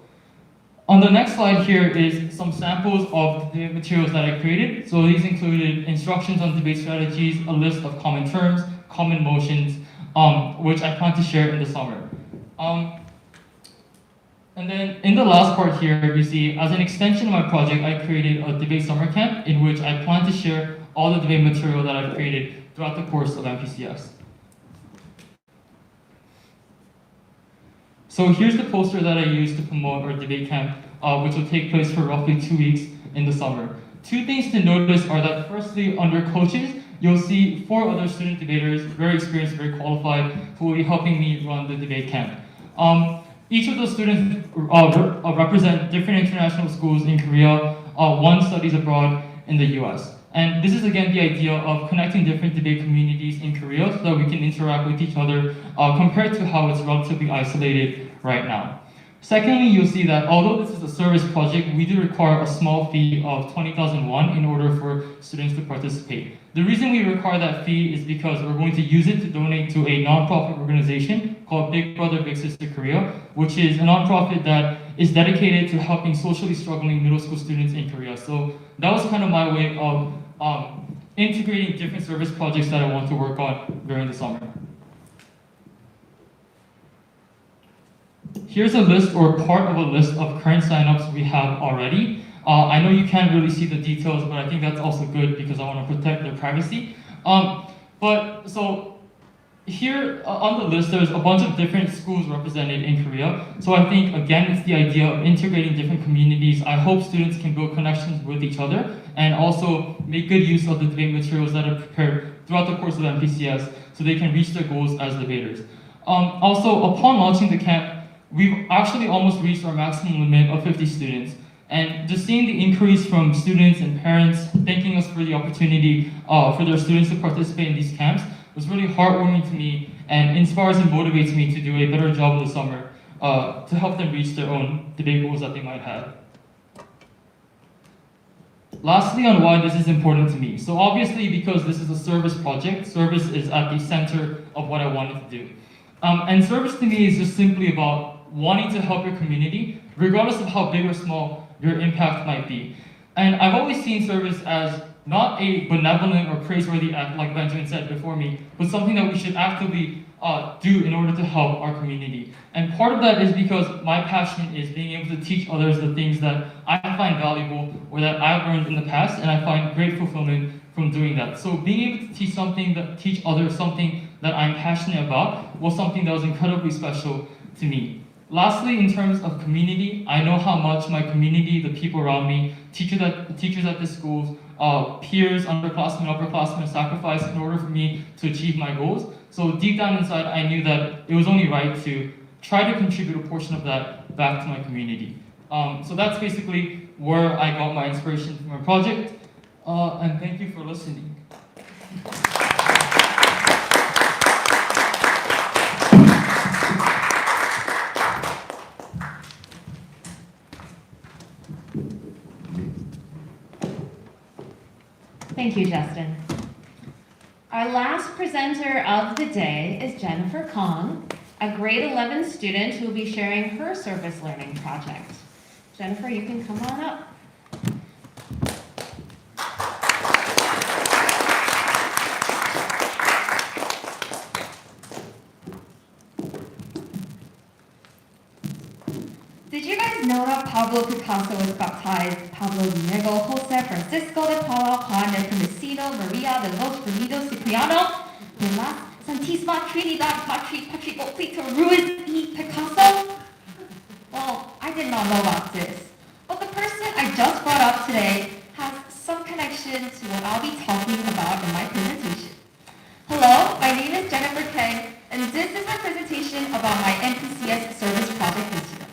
On the next slide here is some samples of the materials that I created. So these included instructions on debate strategies, a list of common terms, common motions, which I plan to share in the summer. And then in the last part here, you see, as an extension of my project, I created a debate summer camp in which I plan to share all the debate material that I've created throughout the course of NPCS. So here's the poster that I used to promote our debate camp, which will take place for roughly 2 weeks in the summer. Two things to notice are that firstly, under coaches, you'll see 4 other student debaters, very experienced, very qualified, who will be helping me run the debate camp. Each of those students represent different international schools in Korea. One studies abroad in the US. And this is again the idea of connecting different debate communities in Korea so that we can interact with each other compared to how it's relatively isolated right now. Secondly, you'll see that although this is a service project, we do require a small fee of 20,000 won in order for students to participate. The reason we require that fee is because we're going to use it to donate to a nonprofit organization called Big Brother Big Sister Korea, which is a nonprofit that is dedicated to helping socially struggling middle school students in Korea. So that was kind of my way of integrating different service projects that I want to work on during the summer. Here's a list or part of a list of current signups we have already. I know you can't really see the details, but I think that's also good because I want to protect their privacy. So here on the list, there's a bunch of different schools represented in Korea. So I think, again, it's the idea of integrating different communities. I hope students can build connections with each other and also make good use of the debate materials that are prepared throughout the course of NPCS so they can reach their goals as debaters. Also, upon launching the camp, we've actually almost reached our maximum limit of 50 students. And just seeing the increase from students and parents thanking us for the opportunity for their students to participate in these camps was really heartwarming to me and inspires and motivates me to do a better job in the summer to help them reach their own debate goals that they might have. Lastly, on why this is important to me. So obviously, because this is a service project, service is at the center of what I wanted to do. And service to me is just simply about wanting to help your community, regardless of how big or small your impact might be. And I've always seen service as not a benevolent or praiseworthy act, like Benjamin said before me, but something that we should actively do in order to help our community. And part of that is because my passion is being able to teach others the things that I find valuable or that I've learned in the past, and I find great fulfillment from doing that. So being able to teach others something that I'm passionate about was something that was incredibly special to me. Lastly, in terms of community, I know how much my community, the people around me, teachers at the schools, peers, underclassmen, upperclassmen sacrifice in order for me to achieve my goals. So deep down inside, I knew that it was only right to try to contribute a portion of that back to my community. So that's basically where I got my inspiration for my project. And thank you for listening. Thank you, Justin. Our last presenter of the day is Jennifer Kong, a grade 11 student who will be sharing her service learning project. Jennifer, you can come on up. Did you guys know that Pablo Picasso was baptized Pablo Diego Jose Francisco de Paula Juan de Tommasino Maria de los Remedios Cipriano de las Santisma Trinidad Patrick Oakley to Ruiz E. Picasso? Well, I did not know about this. But the person I just brought up today has some connection to what I'll be talking about in my presentation. Hello, my name is Jennifer Kang, and this is my presentation about my NPCS service project this year.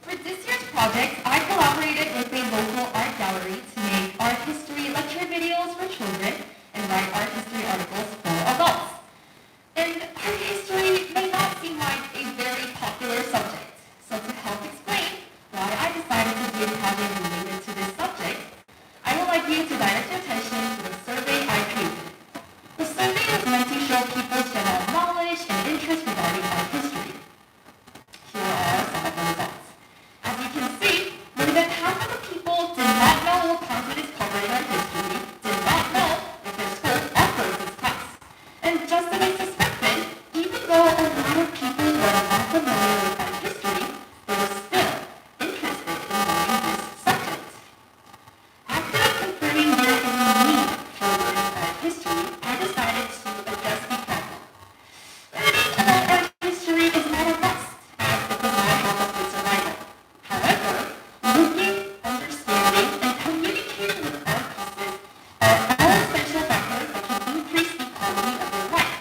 For this year's project, I collaborated with a local art gallery to make art history lecture videos for children and write art history articles for adults. And art history may not seem like a very popular subject, so to help explain why I decided to do a project related to this subject, I would like you to direct your attention to the survey I created. The survey was meant to show people's general knowledge and interest regarding art history. Here are some of the results. As you can see, more than half of the people did not know what content is covered in art history, did not know if their school offers this class. And just as I suspected, even though a lot of people were not familiar with art history, they were still interested in learning this subject. After confirming there is a need for learning art history, I decided to address the problem. Learning about art history is not a must, as it does not help us with survival. However, looking, understanding, and communicating with art pieces are all essential factors that can increase the quality of your life.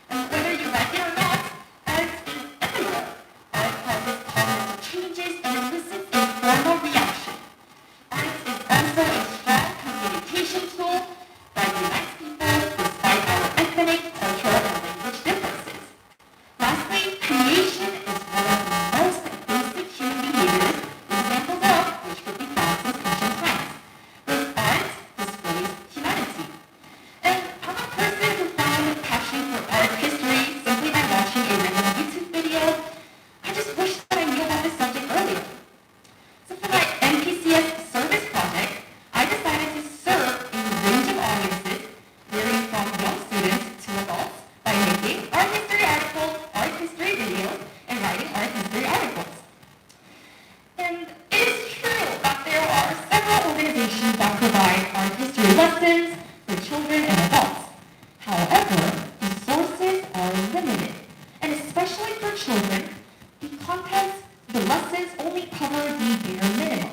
And whether you like it or not, art is everywhere. Art causes cognitive changes and elicits a form of reaction. Art is also a strong communication tool that unites people despite our ethnic, cultural, and language differences. Lastly, creation is one of the most basic human behaviors, examples of which could be found since ancient times. This art displays humanity. And I'm a person who found a passion for art history simply by watching a random YouTube video. I just wish that I knew about this subject earlier. So for my NPCS service project, I decided to serve a range of audiences, varying from young students to adults, by making art history articles, art history videos, and writing art history articles. And it is true that there are several organizations that provide art history lessons for children and adults. However, the sources are limited, and especially for children, the contents, the lessons only cover the bare minimum.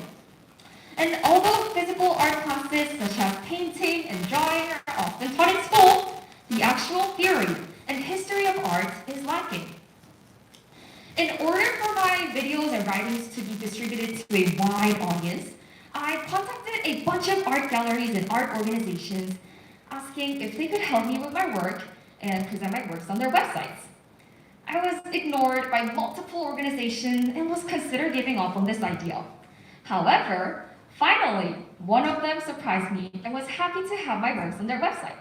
And although physical art classes such as painting and drawing are often taught in school, the actual theory and history of art is lacking. In order for my videos and writings to be distributed to a wide audience, I contacted a bunch of art galleries and art organizations asking if they could help me with my work and present my works on their websites. I was ignored by multiple organizations and was considered giving up on this idea. However, finally, one of them surprised me and was happy to have my works on their website.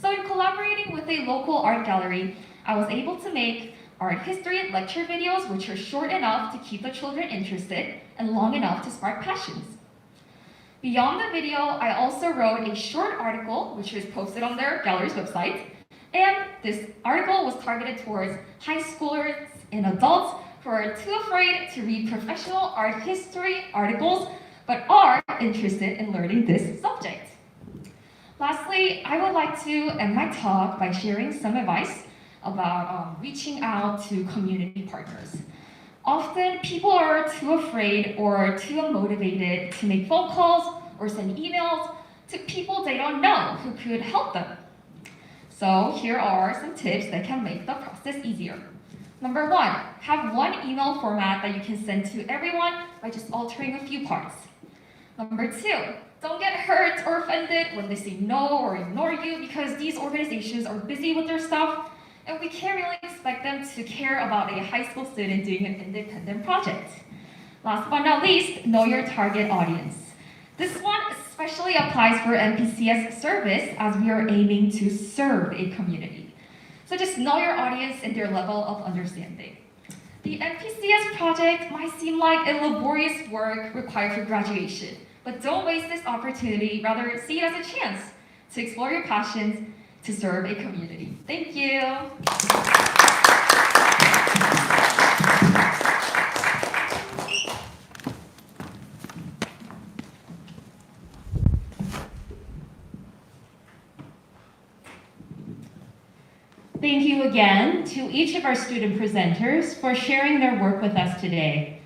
So in collaborating with a local art gallery, I was able to make art history lecture videos which are short enough to keep the children interested and long enough to spark passions. Beyond the video, I also wrote a short article which was posted on their gallery's website, and this article was targeted towards high schoolers and adults who are too afraid to read professional art history articles but are interested in learning this subject. Lastly, I would like to end my talk by sharing some advice about reaching out to community partners. Often, people are too afraid or too unmotivated to make phone calls or send emails to people they don't know who could help them. So here are some tips that can make the process easier. Number one, have one email format that you can send to everyone by just altering a few parts. Number two, don't get hurt or offended when they say no or ignore you, because these organizations are busy with their stuff and we can't really expect them to care about a high school student doing an independent project. Last but not least, know your target audience. This one especially applies for NPCS service as we are aiming to serve a community. So just know your audience and their level of understanding. The NPCS project might seem like a laborious work required for graduation, but don't waste this opportunity, rather see it as a chance to explore your passions to serve a community. Thank you. again to each of our student presenters for sharing their work with us today.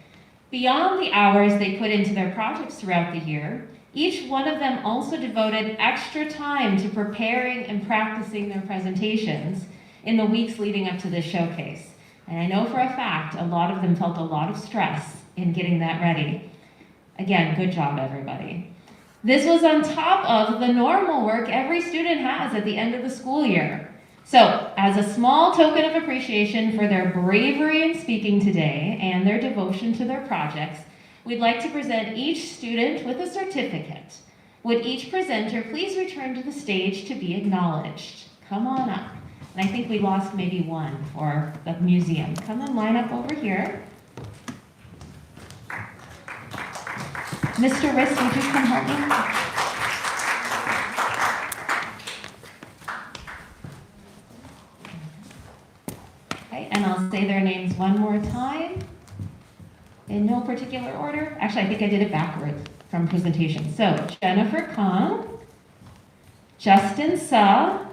Beyond the hours they put into their projects throughout the year, each one of them also devoted extra time to preparing and practicing their presentations in the weeks leading up to this showcase. And I know for a fact, a lot of them felt a lot of stress in getting that ready. Again, good job, everybody. This was on top of the normal work every student has at the end of the school year. So, as a small token of appreciation for their bravery in speaking today and their devotion to their projects, we'd like to present each student with a certificate. Would each presenter please return to the stage to be acknowledged? Come on up. And I think we lost maybe one for the museum. Come and line up over here. Mr. Riss, would you come help me? Okay, and I'll say their names one more time in no particular order. Actually, I think I did it backwards from presentation. So, Jennifer Kong, Justin Suh,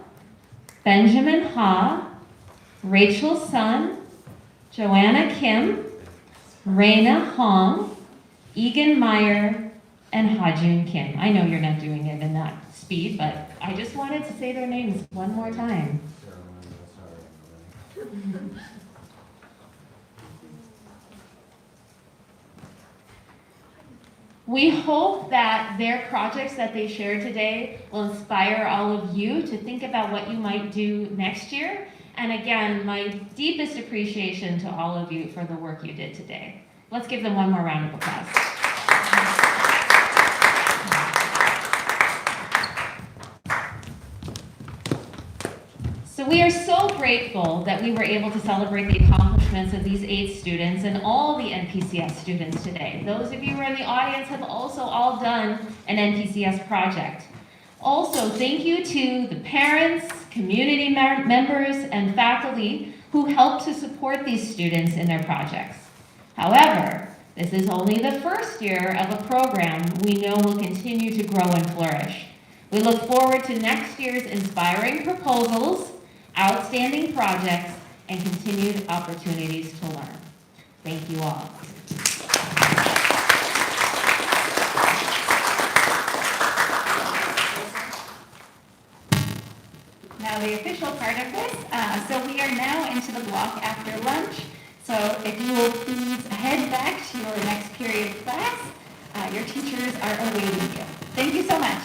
Benjamin Ha, Rachel Sun, Joanna Kim, Raina Hong, Egan Meyer, and Hajun Kim. I know you're not doing it in that speed, but I just wanted to say their names one more time. We hope that their projects that they shared today will inspire all of you to think about what you might do next year. And again, my deepest appreciation to all of you for the work you did today. Let's give them one more round of applause. So we are so grateful that we were able to celebrate the accomplishments of these 8 students and all the NPCS students today. Those of you who are in the audience have also all done an NPCS project. Also, thank you to the parents, community members, and faculty who helped to support these students in their projects. However, this is only the first year of a program we know will continue to grow and flourish. We look forward to next year's inspiring proposals, outstanding projects, and continued opportunities to learn. Thank you all. Now the official part of this, so we are now into the block after lunch. So if you will please head back to your next period class, your teachers are awaiting you. Thank you so much.